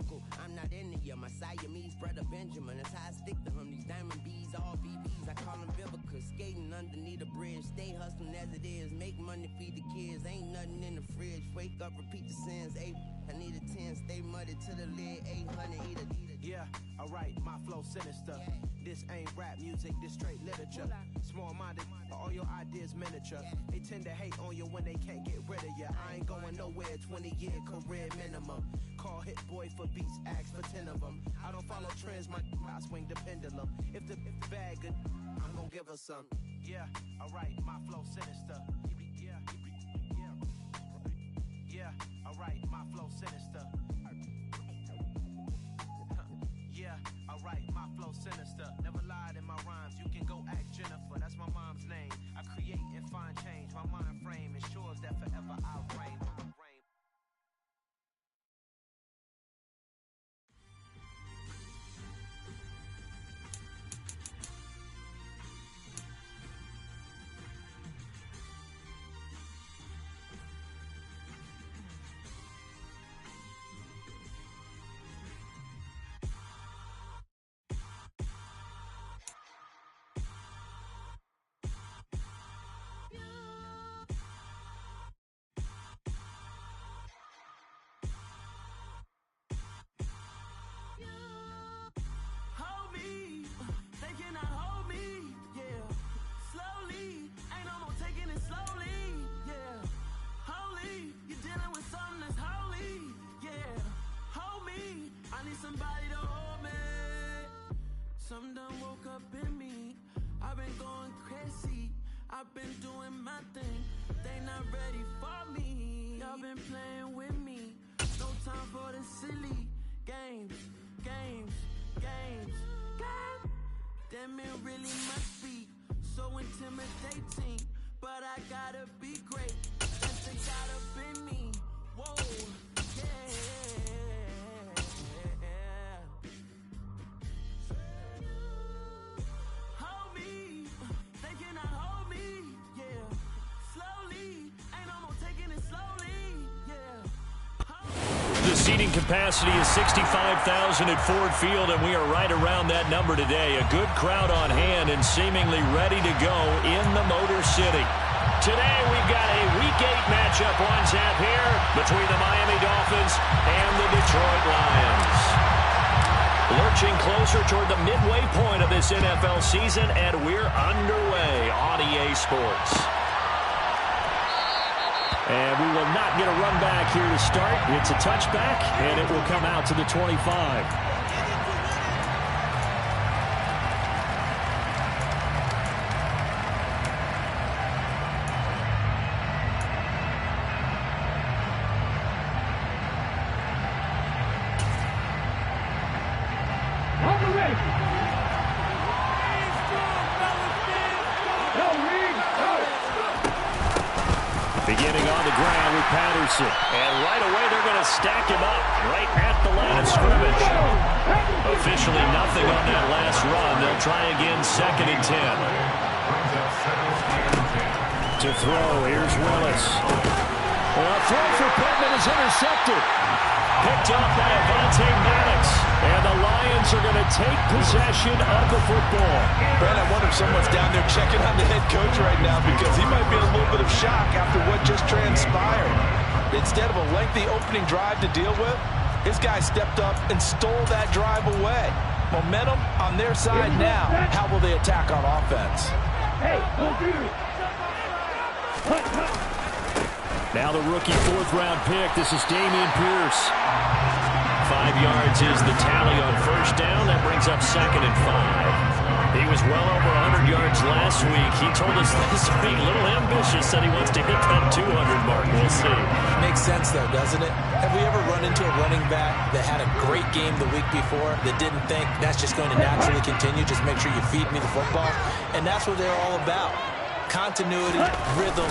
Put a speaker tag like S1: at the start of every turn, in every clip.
S1: uncle, I'm not into you. My Siamese brother Benjamin, that's how I stick to him. These diamond bees, all BBs, I call them Vivica. Skating underneath a bridge, stay hustling as it is. Make money, feed the kids, ain't nothing in the fridge. Wake up, repeat the sins, I need a 10, stay muddy to the lid, 800, eat a.
S2: Yeah, alright, my flow sinister. This ain't rap music, this straight literature. Small-minded, all your ideas miniature. They tend to hate on you when they can't get rid of you. I ain't going nowhere, 20-year career minimum. Call Hit Boy for beats, ask for 10 of them. I don't follow trends, I swing the pendulum. If the bag good, I'm gonna give her some. Yeah, alright, my flow sinister. Yeah, alright, my flow sinister. Yeah, alright, my flow sinister. Never lied in my rhymes, you can go ask Jennifer. That's my mom's name. I create and find change. My mind frame ensures that forever I'll reign.
S3: Something done woke up in me. I've been going crazy. I've been doing my thing. They not ready for me. Y'all been playing with me. No time for the silly games. Damn, it really must be so intimidating. But I gotta be great. That's the God up in me. Whoa, yeah.
S4: The seating capacity is 65,000 at Ford Field, and we are right around that number today. A good crowd on hand and seemingly ready to go in the Motor City. Today we've got a Week 8 matchup on tap here between the Miami Dolphins and the Detroit Lions. Lurching closer toward the midway point of this NFL season, and we're underway on EA Sports. And we will not get a run back here to start. It's a touchback, and it will come out to the 25. Beginning on the ground with Patterson. And right away they're going to stack him up right at the line of scrimmage. Officially nothing on that last run. They'll try again, 2nd and 10. To throw, here's Willis. A throw for Pittman is intercepted. Picked up by Avonte Maddox. And the Lions are going to take possession of the football.
S5: Brad, I wonder if someone's down there checking on the head coach right now because he might be in a little bit of shock after what just transpired. Instead of a lengthy opening drive to deal with, his guy stepped up and stole that drive away. Momentum on their side now. How will they attack on offense?
S4: Now the rookie 4th-round pick. This is Dameon Pierce. 5 yards is the tally on first down. That brings up 2nd and 5. He was well over 100 yards last week. He told us this week, a little ambitious, said he wants to hit that 200 mark. We'll see.
S5: Makes sense, though, doesn't it? Have we ever run into a running back that had a great game the week before that didn't think that's just going to naturally continue? Just make sure you feed me the football. And that's what they're all about. Continuity, rhythm,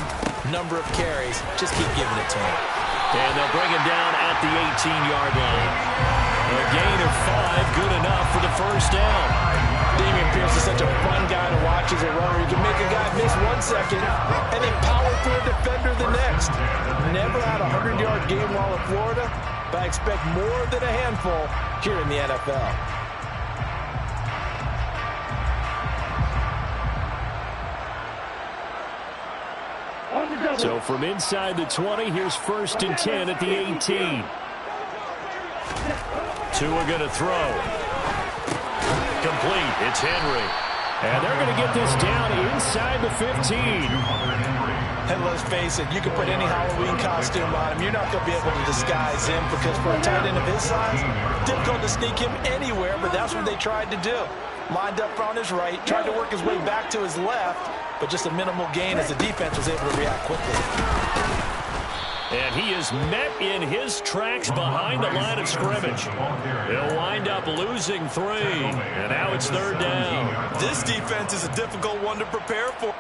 S5: number of carries. Just keep giving it to him.
S4: And they'll bring him down at the 18-yard line. A gain of 5, good enough for the first down.
S5: Dameon Pierce is such a fun guy to watch as a runner. He can make a guy miss 1 second and then power through a defender the next. Never had a 100-yard game while in Florida, but I expect more than a handful here in the NFL.
S4: So from inside the 20, here's 1st and 10 at the 18. Tua going to throw. Complete. It's Henry. And they're going to get this down inside the 15.
S5: And let's face it, you can put any Halloween costume on him. You're not going to be able to disguise him because for a tight end of his size, difficult to sneak him anywhere, but that's what they tried to do. Lined up on his right, tried to work his way back to his left, but just a minimal gain as the defense was able to react quickly.
S4: And he is met in his tracks behind the line of scrimmage. He'll wind up losing 3, and now it's 3rd down.
S5: This defense is a difficult one to prepare for.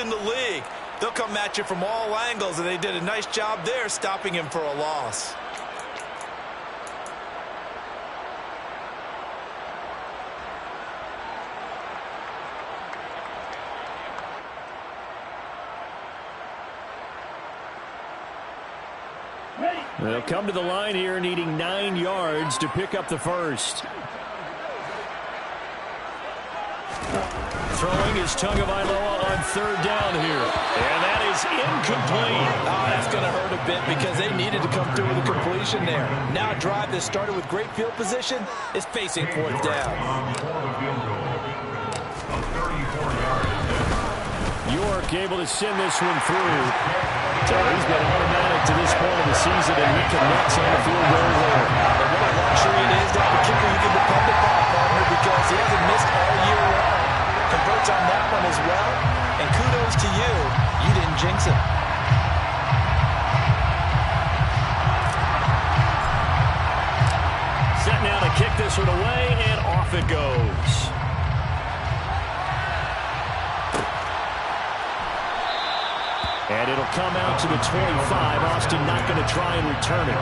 S5: In the league. They'll come at you from all angles, and they did a nice job there stopping him for a loss.
S4: They'll come to the line here needing 9 yards to pick up the first. Throwing is Tagovailoa on 3rd down here. And that is incomplete.
S5: Oh, that's going to hurt a bit because they needed to come through with a completion there. Now a drive that started with great field position is facing 4th down.
S4: York able to send this one through. So he's been automatic to this point of the season, and he connects on the field goal there.
S5: And what a luxury it is to have a kicker you can depend upon, partner, because he hasn't missed all year long. Converts on that one as well, and kudos to you. You didn't jinx it.
S4: Set now to kick this one away, and off it goes. And it'll come out to the 25. Austin not going to try and return it.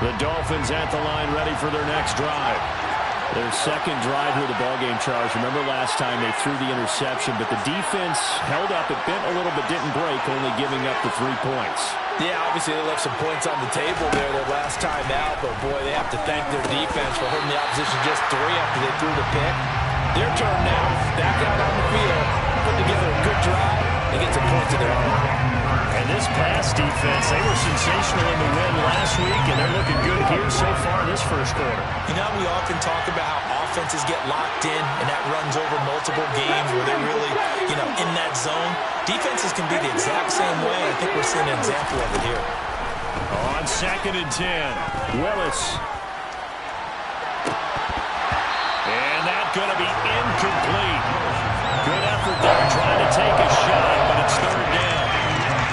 S4: The Dolphins at the line ready for their next drive. Their second drive here of the ballgame, Charles. Remember last time they threw the interception, but the defense held up. It bent a little but didn't break, only giving up the 3 points.
S5: Yeah, obviously they left some points on the table there their last time out, but boy, they have to thank their defense for holding the opposition just 3 after they threw the pick. Their turn now. Back out on the field. Put together a good drive and get some points of their own.
S4: And this pass defense, they were sensational in the win last week, and they're looking good here so far this first quarter.
S5: You know, we often talk about how offenses get locked in, and that runs over multiple games where they're really, in that zone. Defenses can be the exact same way. I think we're seeing an example of it here.
S4: On 2nd and 10, Willis. And that's going to be incomplete. Good effort there trying to take a shot, but it's 3rd down.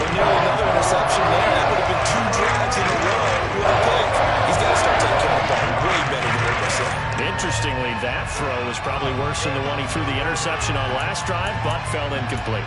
S5: But nearly another interception there. That would have been 2 drives in a row with a pick. He's got to start taking the ball way better than what we're saying.
S4: Interestingly, that throw was probably worse than the one he threw the interception on last drive, but fell incomplete.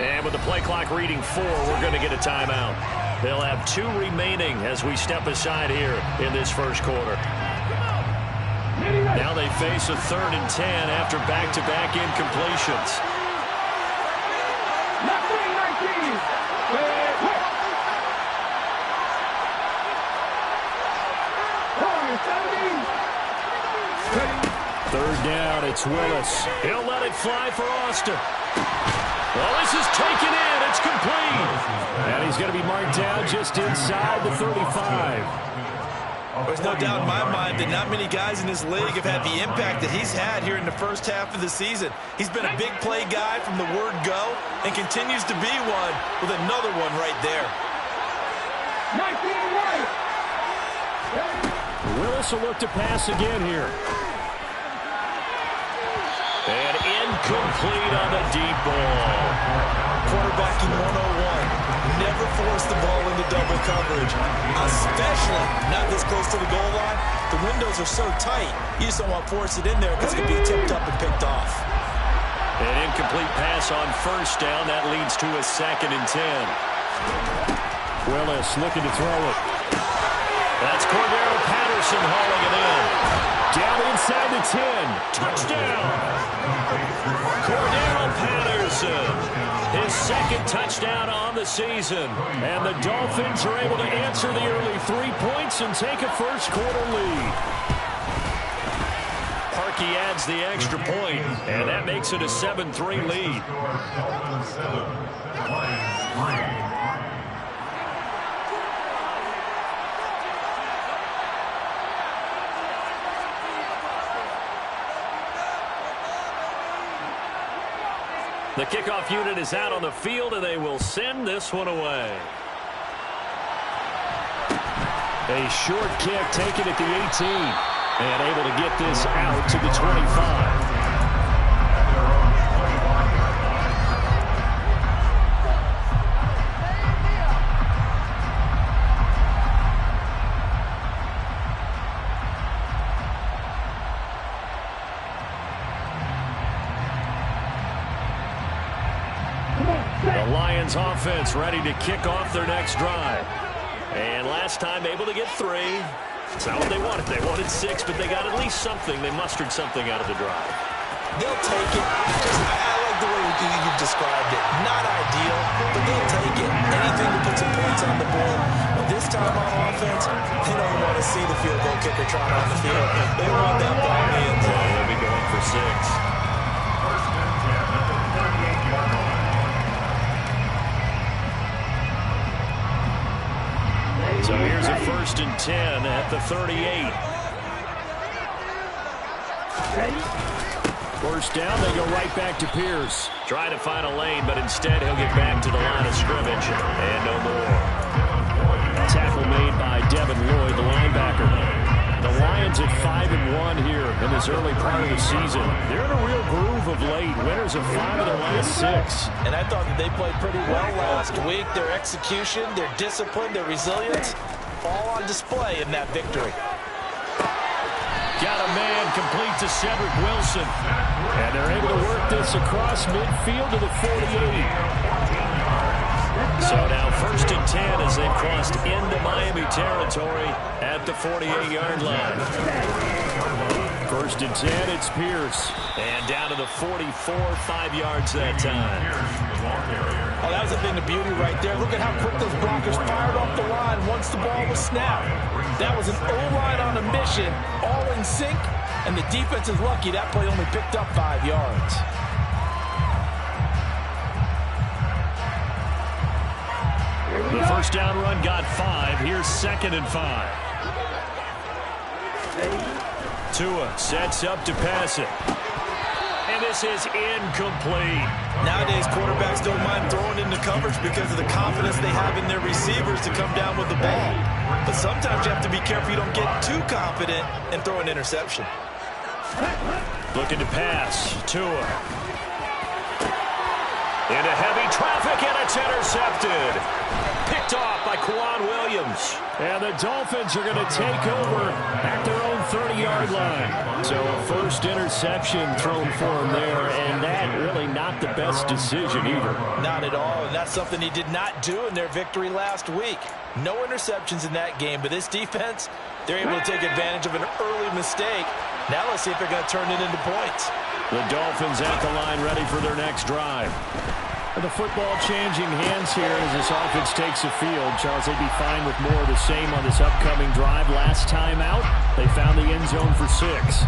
S4: And with the play clock reading 4, we're going to get a timeout. They'll have 2 remaining as we step aside here in this first quarter. Now they face a 3rd and 10 after back-to-back incompletions. Third down, it's Willis. He'll let it fly for Austin. Well, this is taken in. It's complete. And he's going to be marked down just inside the 35.
S5: There's no doubt in my mind that not many guys in this league have had the impact that he's had here in the first half of the season. He's been a big play guy from the word go and continues to be one with another one right there.
S4: Willis will look to pass again here. And incomplete on the deep ball.
S5: Quarterbacking 101. Never force the ball into double coverage, especially not this close to the goal line. The windows are so tight, you just don't want to force it in there because it can be tipped up and picked off.
S4: An incomplete pass on 1st down. That leads to a 2nd and 10. Willis looking to throw it. That's Cordero Patterson hauling it in. Down inside the 10. Touchdown. Cordero Patterson. His 2nd touchdown on the season. And the Dolphins are able to answer the early 3 points and take a first quarter lead. Parkey adds the extra point, and that makes it a 7-3 lead. The kickoff unit is out on the field, and they will send this one away. A short kick taken at the 18, and able to get this out to the 25. The Lions offense ready to kick off their next drive. And last time able to get 3. It's not what they wanted. They wanted 6, but they got at least something. They mustered something out of the drive.
S5: They'll take it. I like the way you've described it. Not ideal, but they'll take it. Anything to put some points on the board. But this time on offense, they don't want to see the field goal kicker trot on the field. They want that ball in the end zone.
S4: They'll be going for 6. So here's a 1st and 10 at the 38. First down, they go right back to Pierce. Trying to find a lane, but instead he'll get back to the line of scrimmage. And no more. Tackle made by Devin Lloyd, the linebacker. The Lions at 5-1 here in this early part of the season. They're in a real groove of late. Winners of 5 of their last 6.
S5: And I thought that they played pretty well last week. Their execution, their discipline, their resilience, all on display in that victory.
S4: Got a man complete to Cedric Wilson. And they're able to work this across midfield to the 48. So now 1st and 10 as they've crossed into Miami territory at the 48-yard line. 1st and 10, it's Pierce. And down to the 44, 5 yards that time.
S5: Oh, that was a thing of beauty right there. Look at how quick those blockers fired off the line once the ball was snapped. That was an O-line on a mission, all in sync, and the defense is lucky that play only picked up 5 yards.
S4: The first down run got 5. Here's 2nd and 5. Tua sets up to pass it. And this is incomplete.
S5: Nowadays, quarterbacks don't mind throwing into coverage because of the confidence they have in their receivers to come down with the ball. But sometimes you have to be careful you don't get too confident and throw an interception.
S4: Looking to pass. Tua. Into heavy traffic, and it's intercepted. Picked off by Quan Williams. And the Dolphins are going to take over at their own 30-yard line. So a first interception thrown for him there, and that really not the best decision either.
S5: Not at all, and that's something he did not do in their victory last week. No interceptions in that game, but this defense, they're able to take advantage of an early mistake. Now let's see if they're going to turn it into points.
S4: The Dolphins at the line ready for their next drive. And the football changing hands here as this offense takes the field. Charles, they'd be fine with more of the same on this upcoming drive. Last time out, they found the end zone for 6.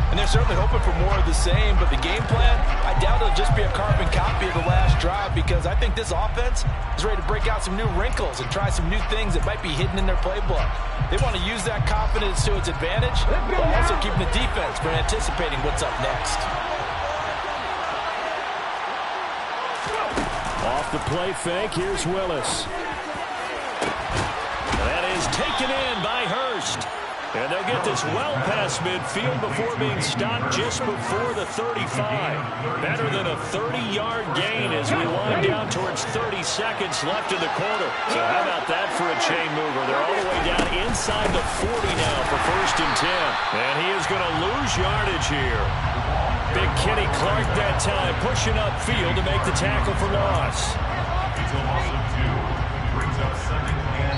S5: And they're certainly hoping for more of the same, but the game plan, I doubt it'll just be a carbon copy of the last drive because I think this offense is ready to break out some new wrinkles and try some new things that might be hidden in their playbook. They want to use that confidence to its advantage, while also keeping the defense from anticipating what's up next.
S4: Off the play fake, here's Willis. That is taken in by Hurst. And they'll get this well past midfield before being stopped just before the 35. Better than a 30-yard gain as we wind down towards 30 seconds left in the quarter. So how about that for a chain mover? They're all the way down inside the 40 now for 1st and 10. And he is going to lose yardage here. Big Kenny Clark that time pushing upfield to make the tackle for loss.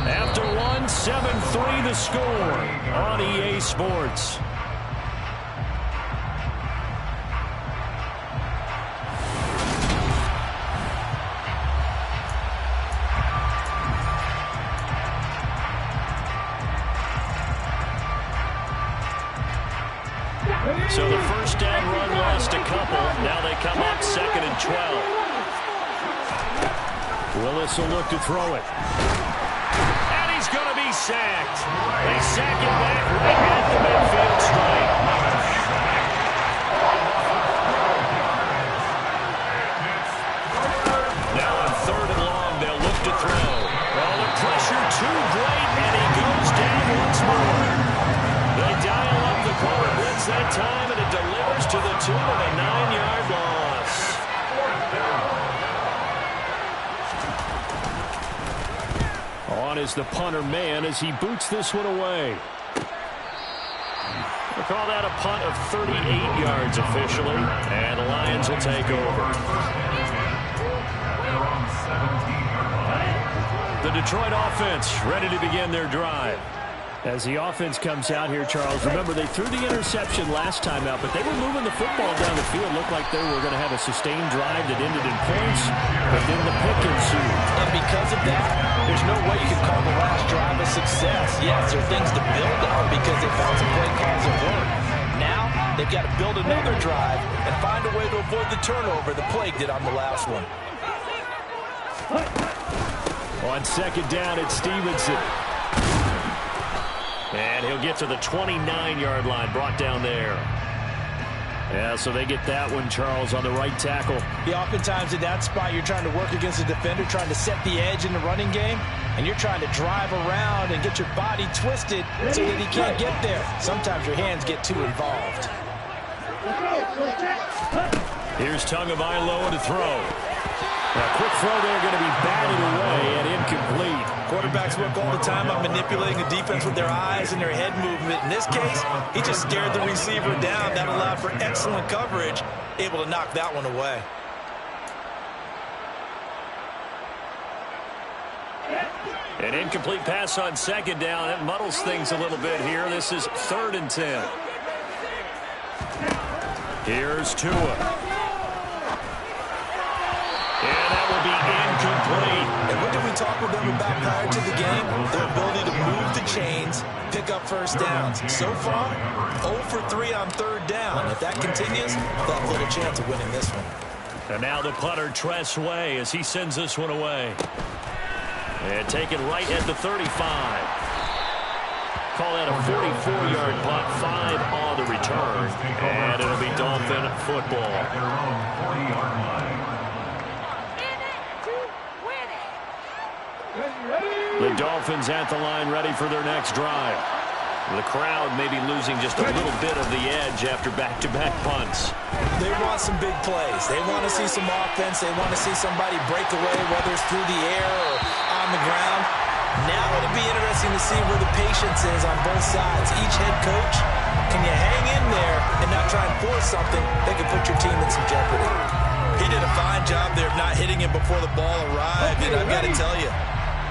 S4: After 1, 7-3 the score on EA Sports. So the first down run lost a couple. Now they come up 2nd and 12. Willis will look to throw it. And he's going to be sacked. They sack him back right at the midfield stripe. Now on 3rd and long, they'll look to throw. Well, the pressure too great, and he goes down once more. They dial up the corner blitz that time, and it delivers to the tune of a 9-yard loss. On is the punter man as he boots this one away. We'll call that a punt of 38 yards officially, and the Lions will take over. The Detroit offense ready to begin their drive. As the offense comes out here, Charles, remember they threw the interception last time out, but they were moving the football down the field. Looked like they were going to have a sustained drive that ended in points, but then the pick ensued.
S5: And because of that, there's no way you can call the last drive a success. Yes, there are things to build on because they found some play calls that work. Now, they've got to build another drive and find a way to avoid the turnover the plague did on the last one.
S4: On 2nd down, it's Stevenson. And he'll get to the 29-yard line, brought down there. Yeah, so they get that one, Charles, on the right tackle.
S5: Yeah, oftentimes in that spot, you're trying to work against a defender, trying to set the edge in the running game, and you're trying to drive around and get your body twisted so that he can't get there. Sometimes your hands get too involved.
S4: Here's Tagovailoa to throw. A quick throw there, going to be batted away and incomplete.
S5: Quarterbacks work all the time on manipulating the defense with their eyes and their head movement. In this case, he just stared the receiver down. That allowed for excellent coverage, able to knock that one away.
S4: An incomplete pass on second down. That muddles things a little bit here. This is 3rd and 10. Here's Tua. And that will be incomplete.
S5: And what did we talk with them about prior to the game? Their ability to move the chains, pick up first downs. So far, 0 for 3 on 3rd down. If that continues, they'll have little chance of winning this one.
S4: And now the punter, Tress Way, as he sends this one away. And taken right at the 35. Call that a 44-yard punt, 5 on the return. And it'll be Dolphin football. The Dolphins at the line, ready for their next drive. The crowd may be losing just a little bit of the edge after back-to-back punts.
S5: They want some big plays. They want to see some offense. They want to see somebody break away, whether it's through the air or on the ground. Now it'll be interesting to see where the patience is on both sides. Each head coach, can you hang in there and not try and force something that could put your team in some jeopardy? He did a fine job there of not hitting him before the ball arrived, and I've got to tell you,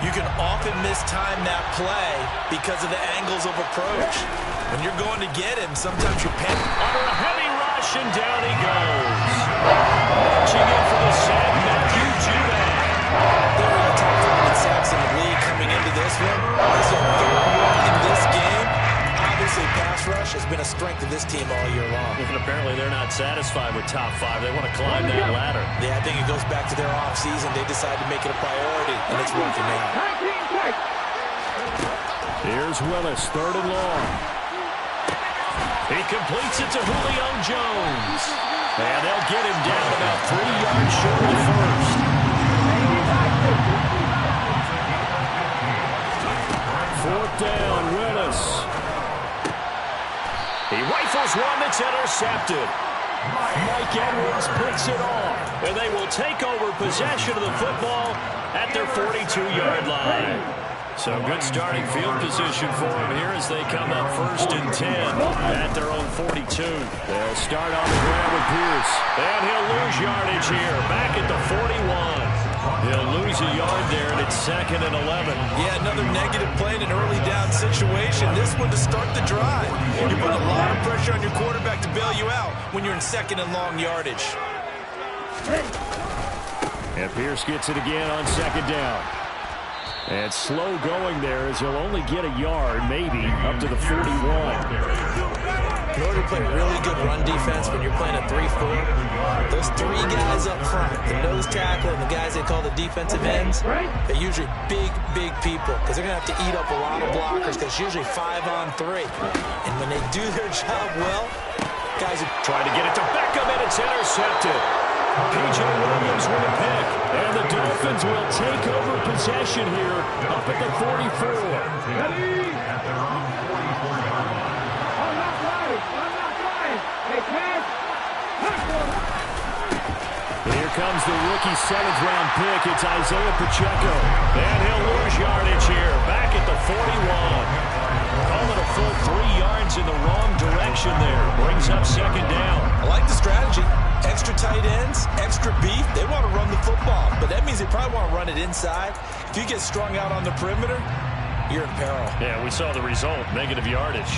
S5: you can often mistime that play because of the angles of approach. When you're going to get him, sometimes you're panic.
S4: Under a heavy rush, and down he goes. Launching in for the sack, Matthew Judon.
S5: They were the top 5 sacks in the league coming into this one. This is a 3rd one in this game. Obviously, pass rush has been a strength of this team all year long.
S4: And apparently they're not satisfied with top 5. They want to climb that ladder.
S5: Yeah, I think it goes back to their offseason. They decided to make it a priority, and it's working out.
S4: Here's Willis, 3rd and long. He completes it to Julio Jones. And they'll get him down about 3 yards short of the first. 4th down, Willis. He rifles one that's intercepted. Mike Edwards picks it off. And they will take over possession of the football at their 42-yard line. So good starting field position for them here as they come up 1st and 10 at their own 42. They'll start on the ground with Pierce. And he'll lose yardage here, back at the 41. He'll lose a yard there, and it's 2nd and 11.
S5: Yeah, another negative play in an early down situation. This one to start the drive. You put a lot of pressure on your quarterback to bail you out when you're in 2nd and long yardage.
S4: And Pierce gets it again on 2nd down. And slow going there as he'll only get a yard, maybe, up to the 41.
S5: In order to play really good run defense when you're playing a 3-4, those 3 guys up front, the nose tackle and the guys they call the defensive ends, they're usually big people because they're going to have to eat up a lot of blockers because it's usually 5 on 3. And when they do their job well, guys are
S4: trying to get it to Beckham, and it's intercepted. P.J. Williams with a pick, and the Dolphins will take over possession here up at the 44. Here comes the rookie 7th-round pick. It's Isaiah Pacheco, and he'll lose yardage here back at the 41. Call it a full 3 yards in the wrong direction there. Brings up 2nd down.
S5: I like the strategy. Extra tight ends, extra beef. They want to run the football, but that means they probably want to run it inside. If you get strung out on the perimeter, you're in peril.
S4: Yeah, we saw the result, negative yardage.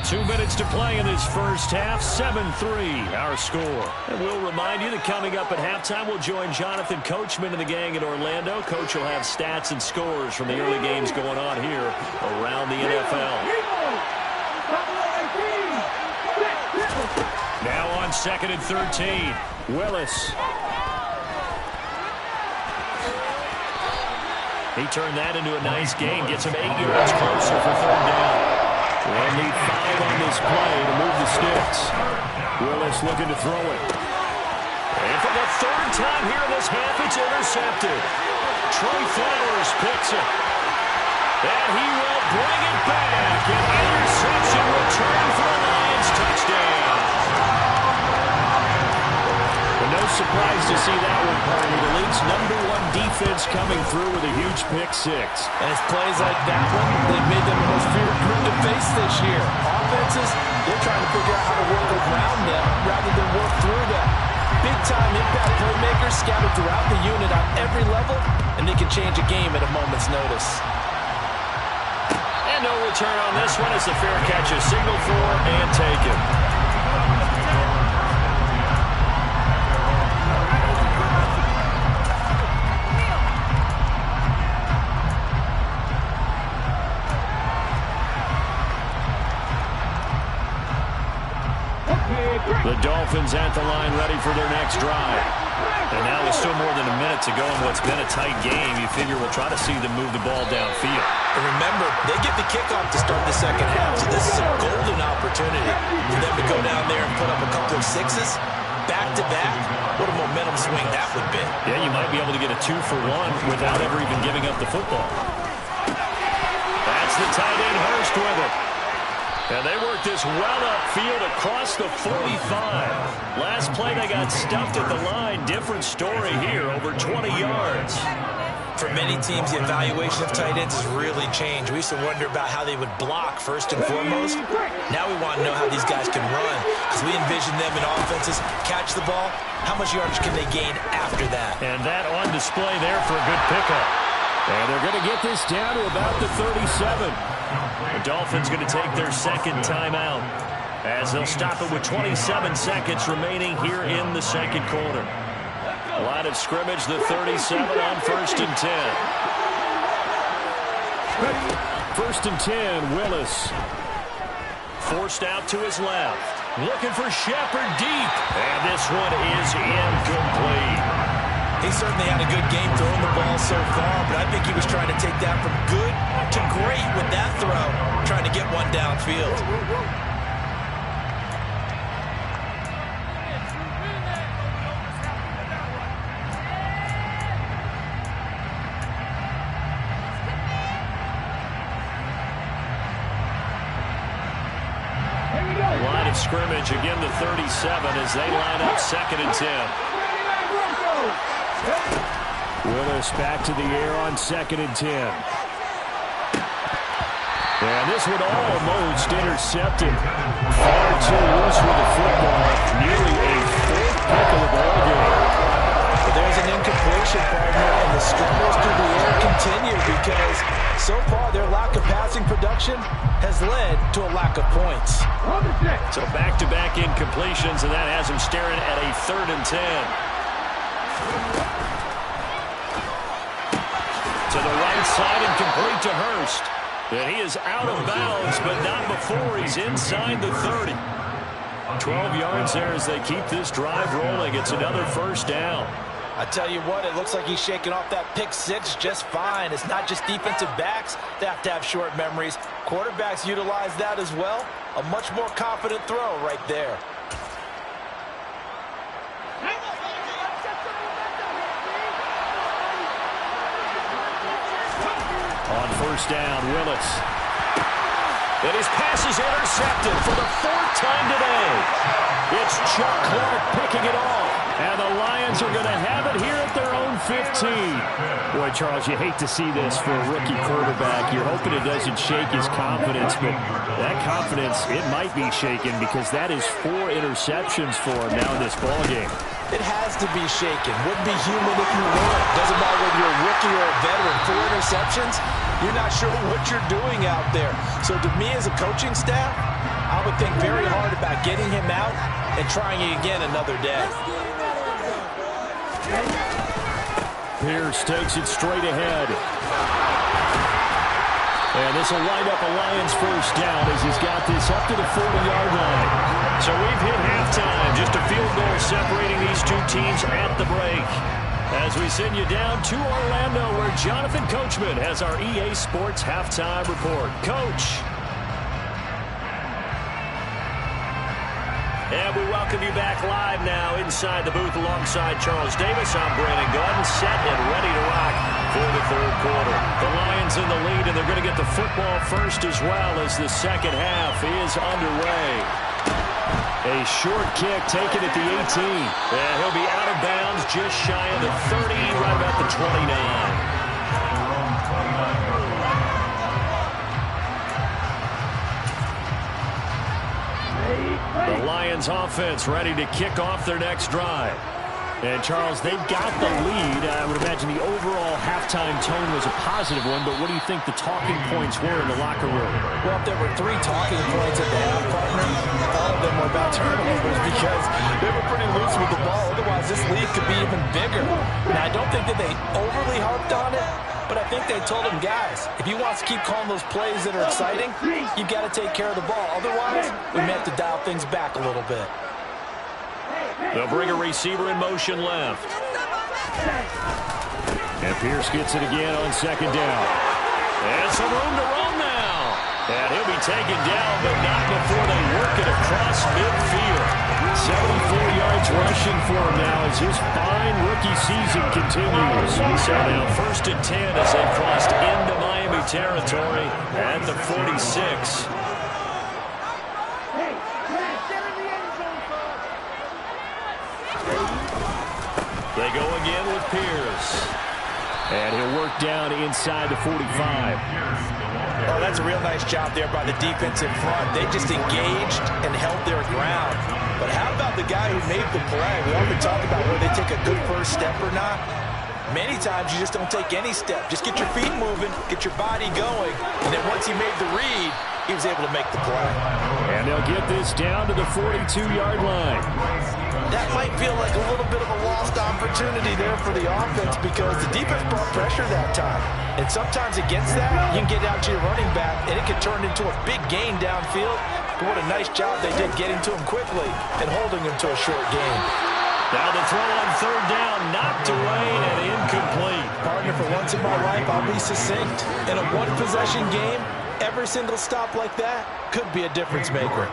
S4: 2 minutes to play in this first half, 7-3 our score. And we'll remind you that coming up at halftime, we'll join Jonathan Coachman and the gang in Orlando. Coach will have stats and scores from the early games going on here around the NFL. Now on 2nd and 13, Willis. He turned that into a nice gain, gets him 8 yards closer for 3rd down. They'll need 5 on this play to move the sticks. Willis looking to throw it. And for the 3rd time here in this half, it's intercepted. Trey Flowers picks it. And he will bring it back. An interception return for a Lions touchdown. No surprise to see that one, Party. The league's #1 defense coming through with a huge pick 6.
S5: And it's plays like that one that made them the most feared group to face this year. Offenses, they're trying to figure out how to work around them rather than work through them. Big-time impact playmakers scattered throughout the unit on every level, and and they can change a game at a moment's notice.
S4: And no return on this one as the fair catch is signaled for and taken. The Dolphins at the line ready for their next drive. And now with still more than a minute to go in what's been a tight game, you figure we'll try to see them move the ball downfield.
S5: And remember, they get the kickoff to start the second half, so this is a golden opportunity for them to go down there and put up a couple of sixes back-to-back. What a momentum swing that would be.
S4: Yeah, you might be able to get a 2-for-1 without ever even giving up the football. That's the tight end Hurst with it. And they work this well upfield across the 45. Last play, they got stuffed at the line. Different story here, over 20 yards.
S5: For many teams, the evaluation of tight ends has really changed. We used to wonder about how they would block first and foremost. Now we want to know how these guys can run, because we envision them in offenses catch the ball. How much yardage can they gain after that?
S4: And that on display there for a good pickup. And they're going to get this down to about the 37. The Dolphins going to take their second timeout as they'll stop it with 27 seconds remaining here in the second quarter. Line of scrimmage, the 37 on 1st and 10. 1st and 10, Willis. Forced out to his left. Looking for Shepard deep. And this one is incomplete.
S5: He certainly had a good game throwing the ball so far, but I think he was trying to take that from good to great with that throw, trying to get one downfield.
S4: Line of scrimmage, again the 37 as they line up 2nd and 10. Willis back to the air on 2nd and 10. And this one almost intercepted. Far too loose with the football. Nearly a 4th pick of the ball game.
S5: But there's an incompletion, partner, and the struggles through the air continue because so far their lack of passing production has led to a lack of points.
S4: So back-to-back incompletions, and that has them staring at a 3rd and 10. To the right side and complete to Hurst. And he is out of bounds, but not before he's inside the 30. 12 yards there as they keep this drive rolling. It's another 1st down.
S5: I tell you what, it looks like he's shaking off that pick six just fine. It's not just defensive backs that have to have short memories. Quarterbacks utilize that as well. A much more confident throw right there.
S4: On 1st down, Willis. And his pass is intercepted for the 4th time today. It's Chuck Clark picking it off. And the Lions are going to have it here at their own 15. Boy, Charles, you hate to see this for a rookie quarterback. You're hoping it doesn't shake his confidence, but that confidence, it might be shaken because that is 4 interceptions for him now in this ballgame.
S5: It has to be shaken. Wouldn't be human if you weren't. Doesn't matter whether you're a rookie or a veteran. 4 interceptions, you're not sure what you're doing out there. So to me as a coaching staff, I would think very hard about getting him out and trying it again another day.
S4: Pierce takes it straight ahead. And this will line up a Lions 1st down as he's got this up to the 40-yard line. So we've hit halftime. Just a field goal separating these two teams at the break. As we send you down to Orlando where Jonathan Coachman has our EA Sports halftime report. Coach. And we welcome you back live now inside the booth alongside Charles Davis. I'm Brandon Gordon, set and ready to rock for the 3rd quarter. The Lions in the lead, and they're going to get the football first as well as the second half is underway. A short kick taken at the 18. And he'll be out of bounds just shy of the 30, right about the 29. The Lions offense ready to kick off their next drive. And, Charles, they've got the lead. I would imagine the overall halftime tone was a positive one, but what do you think the talking points were in the locker room?
S5: Well, if there were 3 talking points at the half, partner, all of them were about turnovers because they were pretty loose with the ball. Otherwise, this lead could be even bigger. Now, I don't think that they overly harped on it, but I think they told him, guys, if you want to keep calling those plays that are exciting, you've got to take care of the ball. Otherwise, we may have to dial things back a little bit.
S4: They'll bring a receiver in motion left. And Pierce gets it again on second down. And some room to run now. And he'll be taken down, but not before they work it across midfield. 74 yards rushing for him now as his fine rookie season continues. So now 1st and 10 as they crossed into Miami territory at the 46. They go again with Pierce. And he'll work down inside the 45.
S5: Oh, that's a real nice job there by the defense in front. They just engaged and held their ground. But how about the guy who made the play? We often talk about whether they take a good first step or not. Many times you just don't take any step. Just get your feet moving, get your body going, and then once he made the read, he was able to make the play.
S4: And they'll get this down to the 42-yard line.
S5: That might feel like a little bit of a lost opportunity there for the offense because the defense brought pressure that time. And sometimes against that, you can get out to your running back, and it can turn into a big gain downfield. But what a nice job they did getting to him quickly and holding him to a short gain.
S4: Now the throw on third down, knocked away and incomplete.
S5: Partner, for once in my life, I'll be succinct. In a one-possession game, every single stop like that could be a difference maker.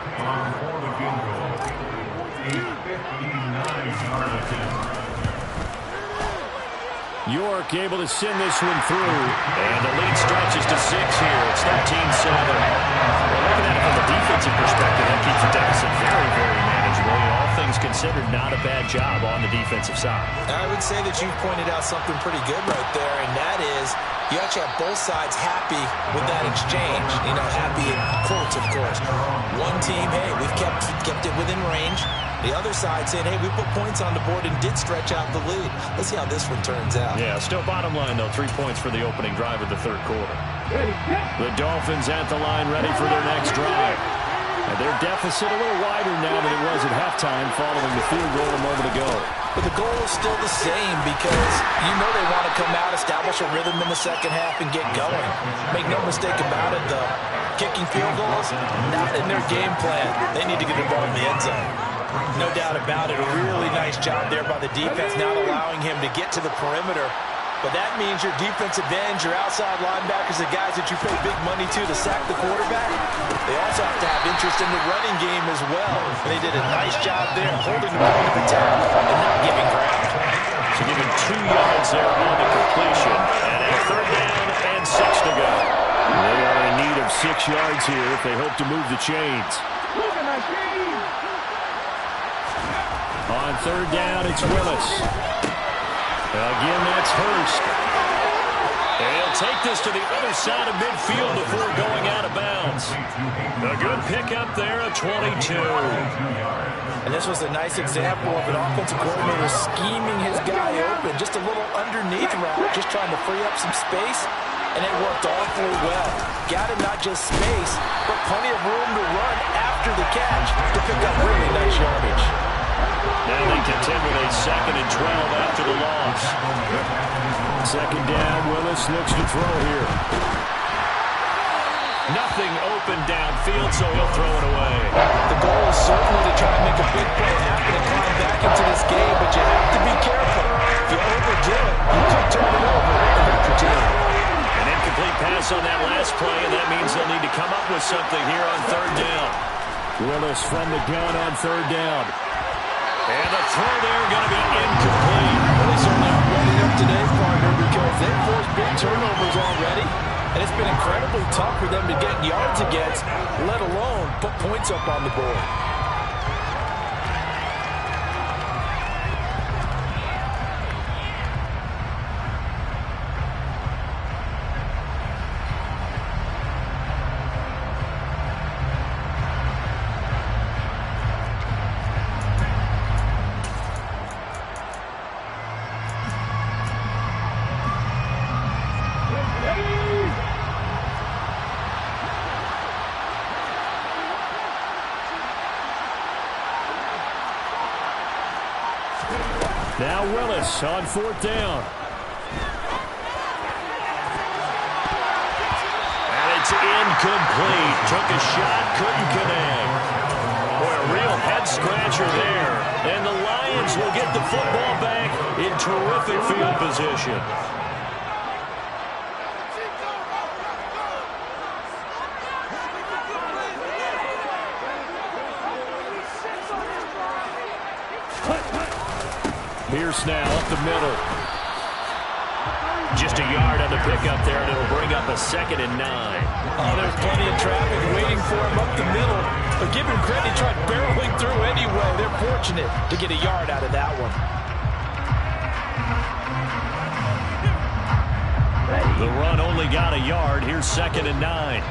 S4: York able to send this one through. And the lead stretches to 6 here. It's 13-7. Well, looking at it from the defensive perspective, that keeps the deficit very, very manageable. All things considered, not a bad job on the defensive side.
S5: I would say that you've pointed out something pretty good right there, and that is you actually have both sides happy with that exchange. You know, happy in quotes, of course. One team, hey, we've kept it within range. The other side saying, hey, we put points on the board and did stretch out the lead. Let's see how this one turns out.
S4: Yeah, still bottom line, though, 3 points for the opening drive of the third quarter. The Dolphins at the line ready for their next drive. And their deficit a little wider now than it was at halftime following the field goal a moment ago.
S5: But the goal is still the same because you know they want to come out, establish a rhythm in the second half, and get going. Make no mistake about it, though. Kicking field goals, not in their game plan. They need to get the ball in the end zone. No doubt about it. A really nice job there by the defense, not allowing him to get to the perimeter. But that means your defensive ends, your outside linebackers, the guys that you pay big money to sack the quarterback, they also have to have interest in the running game as well. And they did a nice job there holding the point of attack and not giving ground.
S4: So giving 2 yards there on the completion. And a third down and 6 to go. They are in need of 6 yards here if they hope to move the chains. On third down, it's Willis. Again, that's Hurst. And he'll take this to the other side of midfield before going out of bounds. A good pickup there, a 22.
S5: And this was a nice example of an offensive coordinator scheming his guy open. Just a little underneath route, just trying to free up some space. And it worked awfully well. Got him not just space, but plenty of room to run after the catch to pick up really nice yardage.
S4: Now they contend with a 2nd and 12 after the loss. Second down, Willis looks to throw here. Nothing open downfield, so he'll throw it away.
S5: The goal is certainly to try and make a big play happen and climb back into this game, but you have to be careful. If you overdo it, you could turn it over and hurt your team.
S4: An incomplete pass on that last play, and that means they'll need to come up with something here on third down. Willis from the gun on third down. And the throw there going to be incomplete.
S5: Well, they certainly aren't running up today, partner, because they've forced big turnovers already, and it's been incredibly tough for them to get yards against, let alone put points up on the board.
S4: Now Willis on 4th down. And it's incomplete. Took a shot, couldn't connect. Boy, a real head-scratcher there. And the Lions will get the football back in terrific field position. Pierce now up the middle. Just a yard on the pickup there, and it'll bring up a 2nd and 9.
S5: Oh, there's plenty of traffic waiting for him up the middle. But give him credit, he tried barreling through anyway. They're fortunate to get a yard out of that one.
S4: The run only got a yard. Here's 2nd and 9.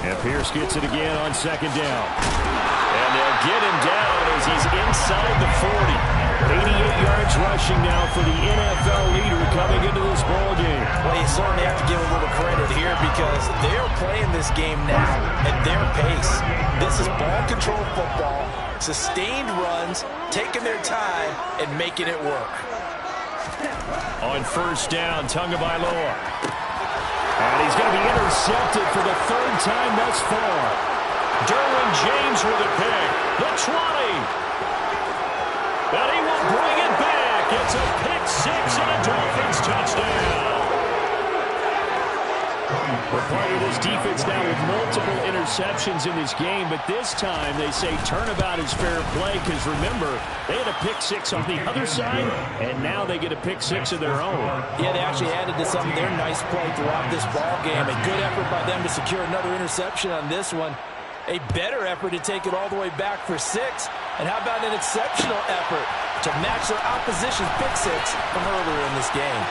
S4: And Pierce gets it again on 2nd down. And they'll get him down as he's inside the 40. 88 yards rushing now for the NFL leader coming into this ball game.
S5: Well, you certainly have to give a little credit here because they're playing this game now at their pace. This is ball control football, sustained runs, taking their time, and making it work.
S4: On 1st down, Tagovailoa. And he's going to be intercepted for the 3rd time thus far. Derwin James with a pick. The 20. And he will bring it back. It's a pick 6 and a Dolphins touchdown. We're part of this defense now with multiple interceptions in this game, but this time they say turnabout is fair play because, remember, they had a pick 6 on the other side, and now they get a pick 6 of their own.
S5: Yeah, they actually added to some of their nice play throughout this ball game. A good effort by them to secure another interception on this one. A better effort to take it all the way back for 6. And how about an exceptional effort to match their opposition's pick 6 from earlier in this game?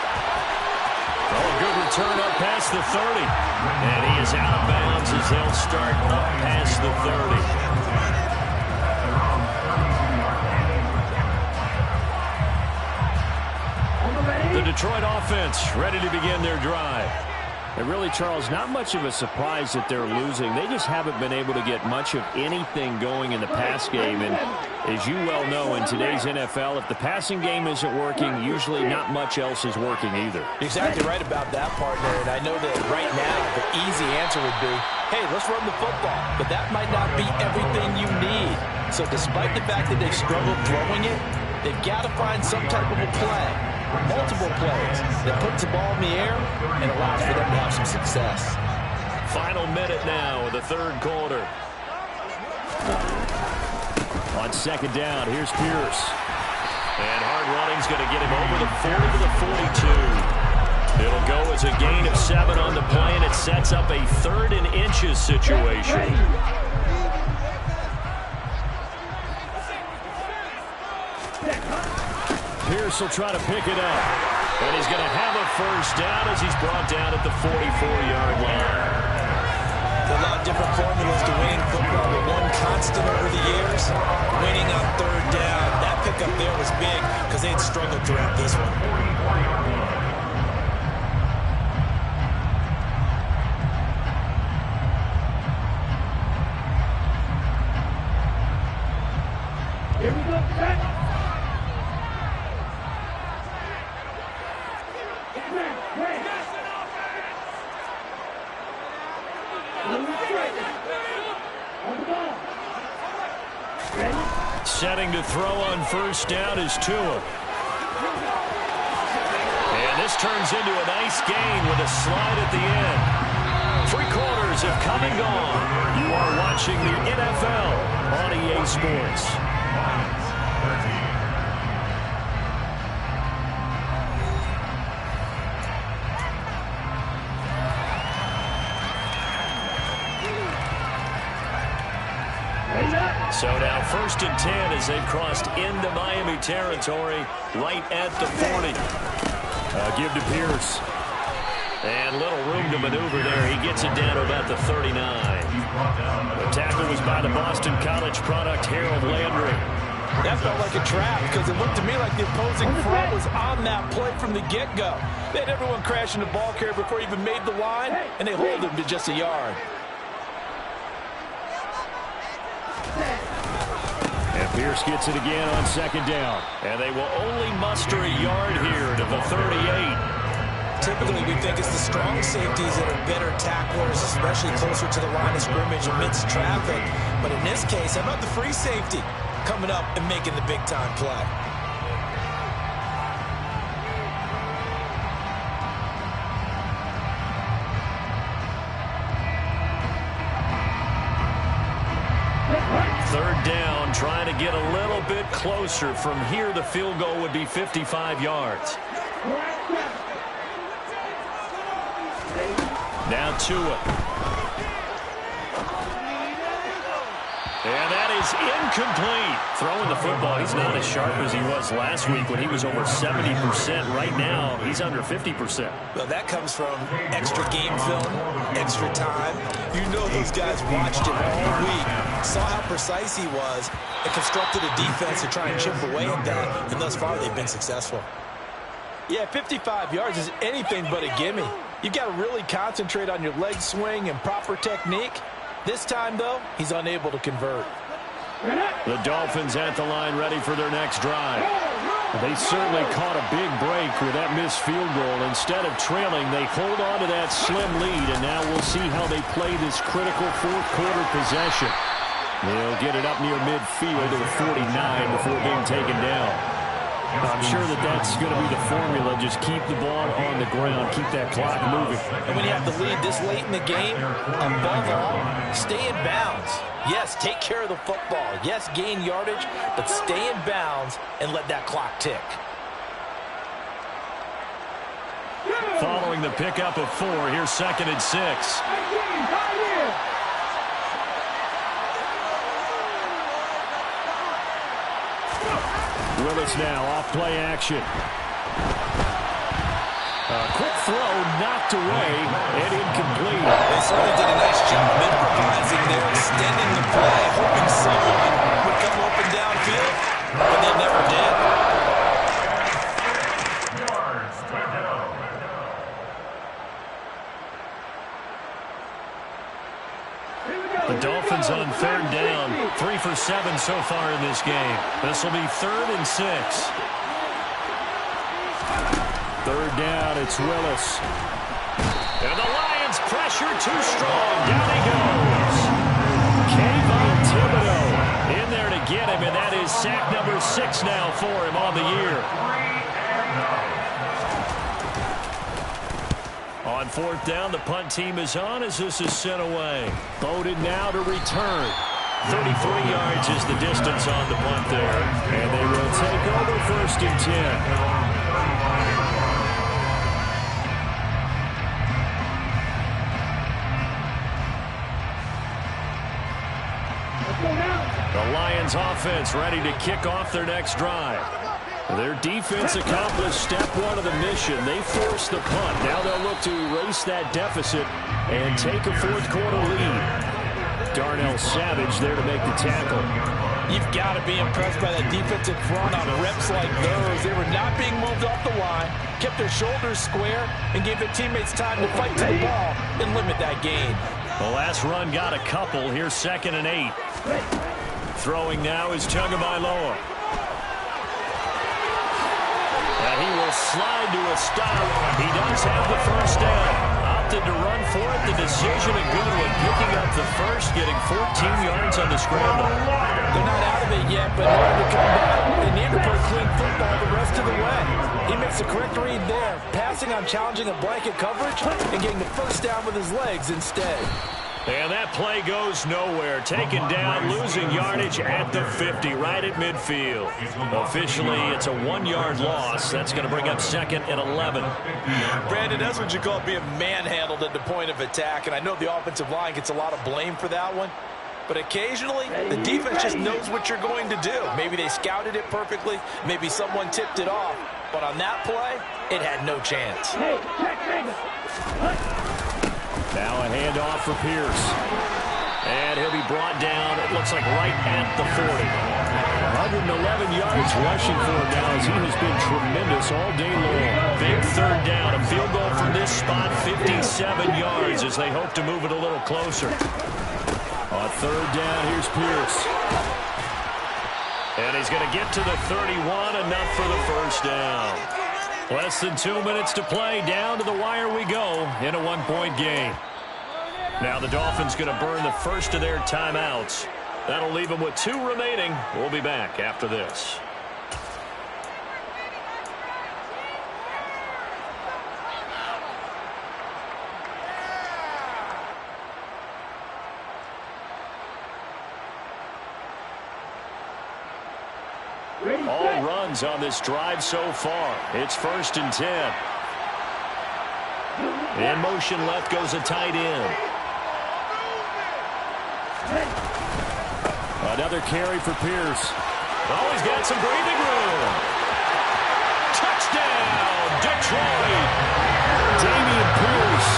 S4: Oh, a good return up past the 30. And he is out of bounds as they'll start up past the 30. The Detroit offense ready to begin their drive. And really, Charles, not much of a surprise that they're losing. They just haven't been able to get much of anything going in the pass game. And as you well know, in today's NFL, if the passing game isn't working, usually not much else is working either.
S5: Exactly right about that, partner. And I know that right now the easy answer would be, hey, let's run the football. But that might not be everything you need. So despite the fact that they've struggled throwing it, they've got to find some type of a play. Multiple plays that puts the ball in the air and allows for them to have some success.
S4: Final minute now of the 3rd quarter. On 2nd down, here's Pierce. And hard running's going to get him over the 40 to the 42. It'll go as a gain of 7 on the play, and it sets up a 3rd and inches situation. Pierce will try to pick it up. And he's going to have a 1st down as he's brought down at the 44-yard line.
S5: A lot of different formulas to winning football, but one constant over the years, winning on 3rd down. That pickup there was big because they had struggled throughout this one.
S6: Here we go, back.
S4: Setting to throw on 1st down is Tua. And this turns into a nice gain with a slide at the end. 3 quarters have come and gone. You are watching the NFL on EA Sports. So now 1st and 10 as they've crossed into Miami territory right at the 40. Give to Pierce. And little room to maneuver there. He gets it down to about the 39. The tackle was by the Boston College product, Harold Landry.
S5: That felt like a trap because it looked to me like the opposing front was on that play from the get-go. They had everyone crashing the ball carrier before he even made the line, and they hold him to just a yard.
S4: And Pierce gets it again on second down. And they will only muster a yard here to the 38.
S5: Typically, we think it's the strong safeties that are better tacklers, especially closer to the line of scrimmage amidst traffic. But in this case, how about the free safety coming up and making the big-time play?
S4: Third down, trying to get a little bit closer. From here, the field goal would be 55 yards. Now Tua. And that is incomplete. Throwing the football, he's not as sharp as he was last week when he was over 70%. Right now, he's under 50%.
S5: Well, that comes from extra game film, extra time. You know those guys watched him all week, saw how precise he was, and constructed a defense to try and chip away at that. And thus far, they've been successful. Yeah, 55 yards is anything but a gimme. You've got to really concentrate on your leg swing and proper technique. This time, though, he's unable to convert.
S4: The Dolphins at the line ready for their next drive. They certainly caught a big break with that missed field goal. Instead of trailing, they hold on to that slim lead, and now we'll see how they play this critical fourth-quarter possession. They'll get it up near midfield to the 49 before being taken down. I'm sure that that's going to be the formula. Just keep the ball on the ground. Keep that clock moving.
S5: And when you have the lead this late in the game, above all, stay in bounds. Yes, take care of the football. Yes, gain yardage, but stay in bounds and let that clock tick.
S4: Following the pickup of 4, here's 2nd and 6. Willis now off play action. Quick throw knocked away and incomplete.
S5: They certainly did a nice job improvising there, extending the play, hoping someone would come open downfield, but they never did.
S4: The Dolphins on 3rd down, 3 for 7 so far in this game. This will be 3rd and 6. 3rd down, it's Willis. And the Lions pressure too strong. Down he goes. Kayvon Thibodeau in there to get him, and that is sack number 6 now for him on the year. On 4th down, the punt team is on as this is sent away. Bowden now to return. 33 yards is the distance on the punt there. And they will take over 1st and 10. The Lions offense ready to kick off their next drive. Their defense accomplished step 1 of the mission. They forced the punt. Now they'll look to erase that deficit and take a 4th-quarter lead. Darnell Savage there to make the tackle.
S5: You've got to be impressed by that defensive front on reps like those. They were not being moved off the line, kept their shoulders square, and gave their teammates time to fight to the ball and limit that gain.
S4: The last run got a couple. Here's 2nd and 8. Throwing now is Tagovailoa. He will slide to a stop. He does have the 1st down. Opted to run for it. The decision a good one. Picking up the 1st, getting 14 yards on the scramble.
S5: They're not out of it yet, but in order to come back, they need to play clean football the rest of the way. He makes the correct read there, passing on challenging a blanket coverage and getting the 1st down with his legs instead.
S4: And that play goes nowhere. Taken down, losing yardage at the 50, right at midfield. Officially, it's a 1-yard loss. That's going to bring up 2nd and 11.
S5: Brandon, that's what you call being manhandled at the point of attack. And I know the offensive line gets a lot of blame for that one. But occasionally, the defense just knows what you're going to do. Maybe they scouted it perfectly. Maybe someone tipped it off. But on that play, it had no chance.
S4: Now a handoff for Pierce. And he'll be brought down, it looks like right at the 40. 111 yards rushing for him now as he has been tremendous all day long. Big third down. A field goal from this spot, 57 yards as they hope to move it a little closer. On third down, here's Pierce. And he's going to get to the 31, enough for the first down. Less than 2 minutes to play. Down to the wire we go in a one-point game. Now the Dolphins going to burn the first of their timeouts. That'll leave them with 2 remaining. We'll be back after this. All runs on this drive so far. It's 1st and 10. In motion left goes a tight end. Another carry for Pierce. Oh, he's got some breathing room. Touchdown, Detroit. Dameon Pierce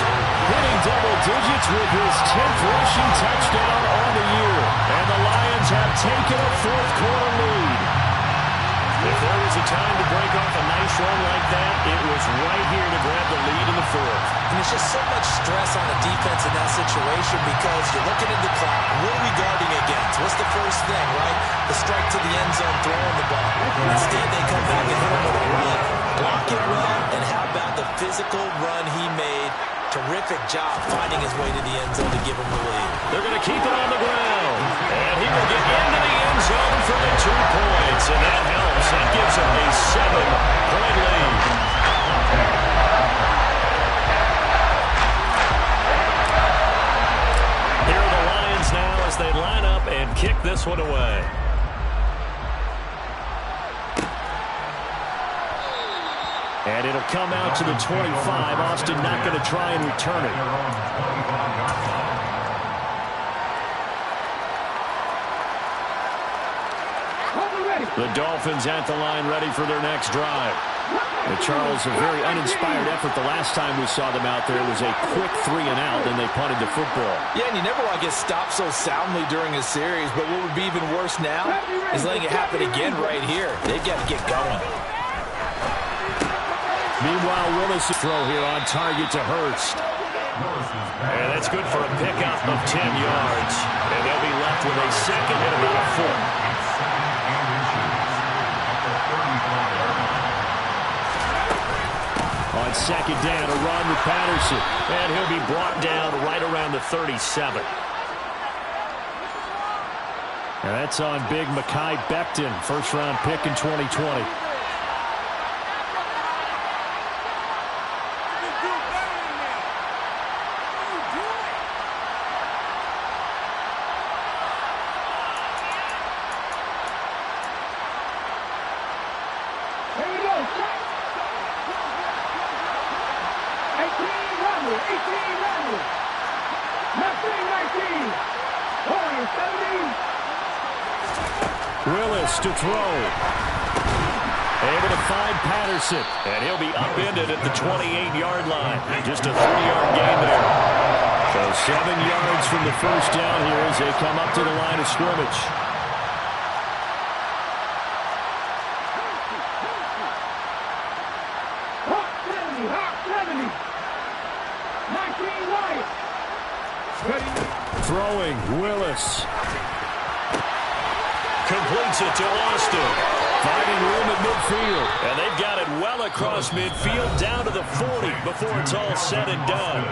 S4: hitting double digits with his 10th rushing touchdown on the year. And the Lions have taken a fourth-quarter lead. If there was a time to break off a nice run like that, it was right here to grab the lead in the fourth.
S5: And there's just so much stress on the defense in that situation because you're looking at the clock. What are we guarding against? What's the first thing, right? The strike to the end zone, throwing the ball. Instead, they come back and hit him with a run. Block it well, and how about the physical run he made? Terrific job finding his way to the end zone to give him the lead.
S4: They're going to keep it on the ground. And he will get into the end zone for the 2 points. And that helps. That gives him a 7-point lead. Here are the Lions now as they line up and kick this one away. And it'll come out to the 25. Austin not going to try and return it. The Dolphins at the line ready for their next drive. And Charles, a very uninspired effort the last time we saw them out there. It was a quick 3-and-out, and they punted the football.
S5: Yeah, and you never want to get stopped so soundly during a series, but what would be even worse now is letting it happen again right here. They've got to get going.
S4: Meanwhile, Willis throw here on target to Hurst. And that's good for a pickup of 10 yards. And they'll be left with a second and about a foot. On second down, a run with Patterson. And he'll be brought down right around the 37. And that's on big Mekhi Becton, first-round pick in 2020. Willis to throw. Able to find Patterson. And he'll be upended at the 28-yard line. Just a 3-yard gain there. So 7 yards from the first down here as they come up to the line of scrimmage. Throwing, Willis. Completes it to Austin. Finding room at midfield. And they've got it well across midfield down to the 40 before it's all said and done.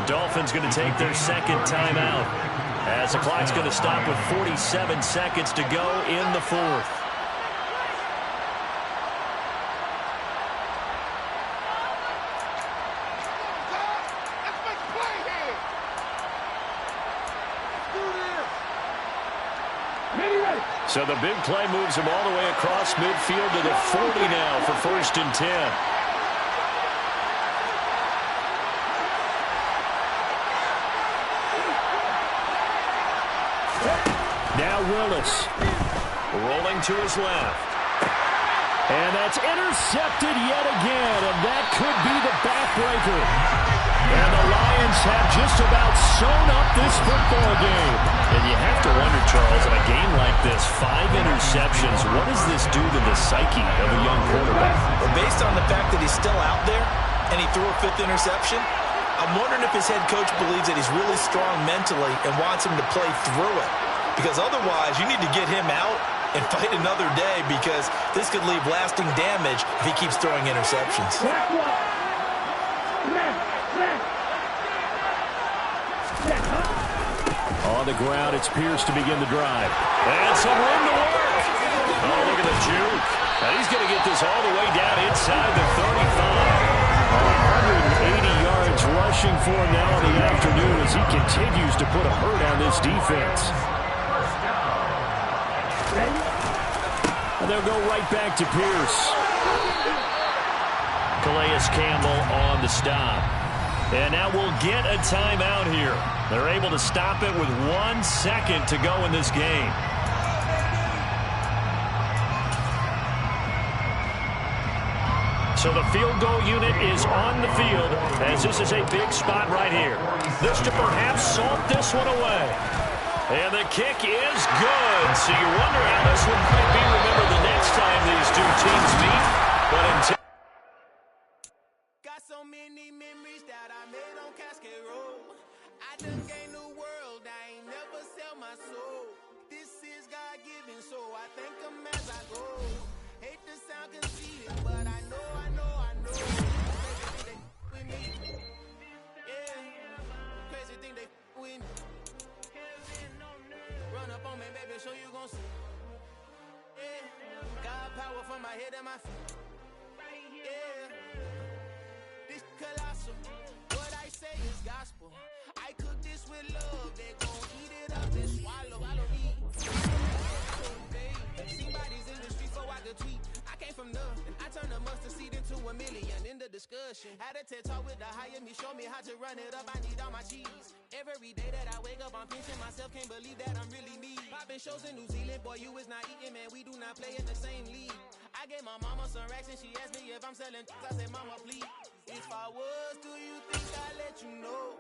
S4: The Dolphins going to take their second timeout as the clock's going to stop with 47 seconds to go in the fourth. So the big play moves him all the way across midfield to the 40 now for 1st and 10. Now Willis rolling to his left. And that's intercepted yet again, and that could be the backbreaker. And the Lions Bucs have just about sewn up this football game. And you have to wonder, Charles, in a game like this, 5 interceptions, what does this do to the psyche of a young quarterback?
S5: Well, based on the fact that he's still out there and he threw a 5th interception, I'm wondering if his head coach believes that he's really strong mentally and wants him to play through it. Because otherwise, you need to get him out and fight another day, because this could leave lasting damage if he keeps throwing interceptions.
S4: On the ground, it's Pierce to begin the drive. And some room to work. Oh, look at the juke. And he's going to get this all the way down inside the 35. 180 yards rushing for him now in the afternoon as he continues to put a hurt on this defense. And they'll go right back to Pierce. Calais Campbell on the stop. And now we'll get a timeout here. They're able to stop it with 1 second to go in this game. So the field goal unit is on the field, as this is a big spot right here. This to perhaps salt this one away. And the kick is good. So you wonder how this one might be remembered the next time these two teams meet. But until
S2: got so many memories that I made on Cascade Road. I done gained the world, I ain't never sell my soul. This is God-given, so I thank him as I go. Hate to sound conceited, but I know. Crazy thing they with me. Yeah, crazy thing they with me. Run up on me, baby, show you gon' see. Yeah, God power from my head and my feet. Yeah, this colossal. What I say is gospel. I cook this with love. They gon' eat it up and swallow. I don't eat. See bodies in the street so I could tweet. I came from nothing. I turned a mustard seed into a million in the discussion. Had a TED talk with the higher me. Show me how to run it up. I need all my cheese. Every day that I wake up, I'm pinching myself. Can't believe that I'm really me. Popping shows in New Zealand. Boy, you is not eating, man. We do not play in the same league. I gave my mama some racks and she asked me if I'm selling. I said, mama, please. If I was, do you think I'd let you know?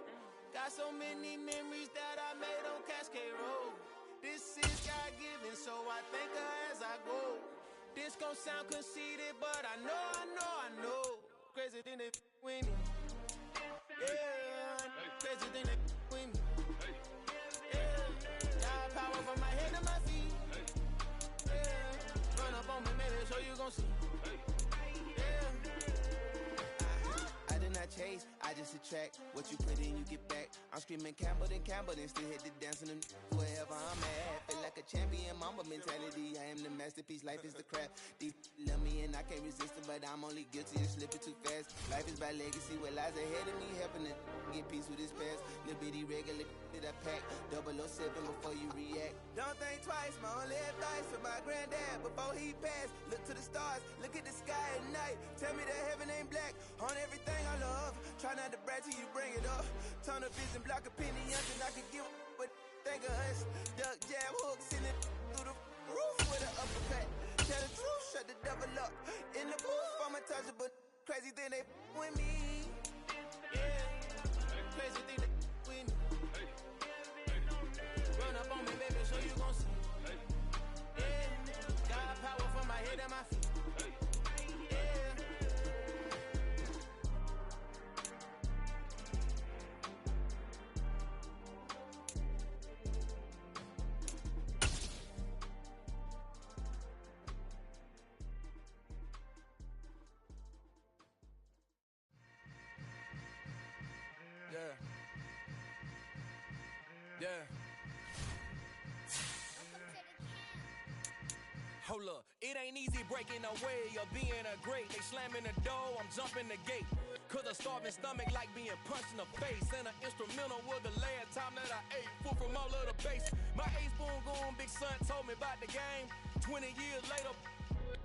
S2: Got so many memories that I made on Cascade Road. This is God-given, so I thank her as I go. This gon' sound conceited, but I know. Crazy thing they with me. Yeah, crazy thing they with me. Yeah, God power from my head to my feet. Yeah, run up on me, maybe so you gon' see. I did not chase, I just attract. What you put in, you get back. I'm screaming Campbell, then still hit the dance and wherever I'm at. Feel like a champion, mamba mentality. I am the masterpiece, life is the crap. Deep love me and I can't resist it, but I'm only guilty of slipping too fast. Life is by legacy, what lies ahead of me, helping to get peace with his past. Little bitty regular that I pack, 007 before you react. Don't think twice, my only advice for my granddad before he passed. Look to the stars, look at the sky at night. Tell me that heaven ain't black on everything I love. Try not to brag till you bring it up. Turn a vision, block a penny, until I can give but think of us. Duck, jab, hooks in it through the roof with an uppercut. Tell the truth, shut the devil up. In the booth, I'm untouchable. Crazy thing they with me. Yeah, crazy thing they with me. Run up on me, baby, so you gon' see. Yeah, God power from my head and my feet. Yeah. Hold up, it ain't easy breaking away or being a great. They slamming the door, I'm jumping the gate. Cause a starving stomach like being punched in the face. And an instrumental was the last time that I ate. Food from all of the base. My ace spoon going, big son told me about the game. 20 years later,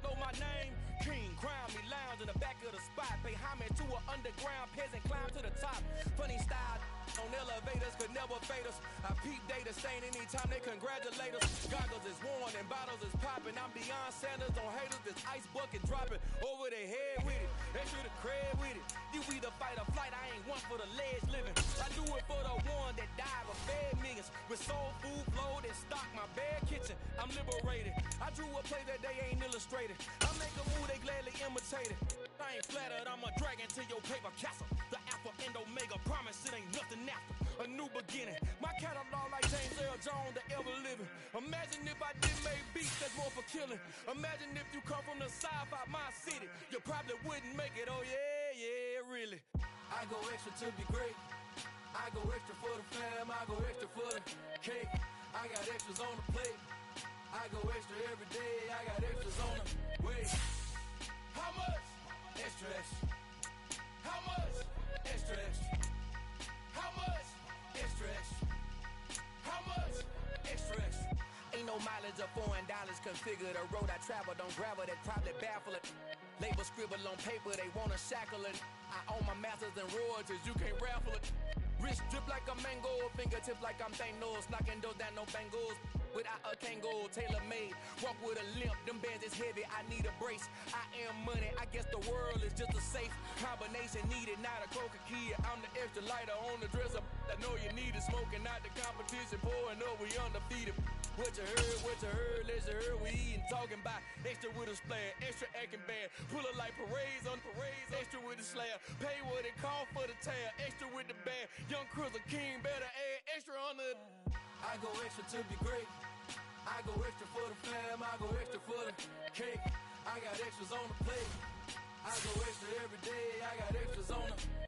S2: know my name. King, crown me, lounge in the back of the spot. Pay homage to an underground peasant, climb to the top. Funny style on elevators could never fade us. I peep data stain anytime they congratulate us. Goggles is worn and bottles is popping. I'm beyond Sanders on haters. This ice bucket dropping over their head with it. Extra the cred with it. You either fight or flight. I ain't one for the ledge living. I do
S7: With soul food flowed and stock my bare kitchen, I'm liberated. I drew a play that they ain't illustrated. I make a move, they gladly imitate it. I ain't flattered, I'm a dragon to your paper castle. The alpha and omega, promise it ain't nothing after. A new beginning, my catalog like James Earl Jones, the ever living. Imagine if I did make beats that's more for killing. Imagine if you come from the south out my city, you probably wouldn't make it, oh yeah, really. I go extra to be great. I go extra for the fam, I go extra for the cake. I got extras on the plate. I go extra every day, I got extras on the way. How much? Extra, extra. How much? Extra, extra. How much? Extra, extra. How much? Extra, extra. Ain't no mileage of $4 configure the road I travel. Don't gravel, that probably baffle it. Label scribble on paper, they wanna shackle it. I own my masters and royalties, you can't raffle it. Wrist drip like a mango, fingertips like I'm Thanos. Knocking those down, no bangles. Without a Kango, tailor-made. Walk with a limp, them bands is heavy, I need a brace. I am money, I guess the world is just a safe combination needed, not a coca key. I'm the extra lighter on the dresser. I know you need it, smoking out the competition, pouring up, we undefeated. What you heard, let's hear we eating, talking about extra with a splash, extra acting bad. Pull it like parades on parades, extra with the slab. Pay what it cost for the tab, extra with the band. Young Cruiser King, better add extra on the. I go extra to be great. I go extra for the fam, I go extra for the cake. I got extras on the plate. I go extra every day, I got extras on the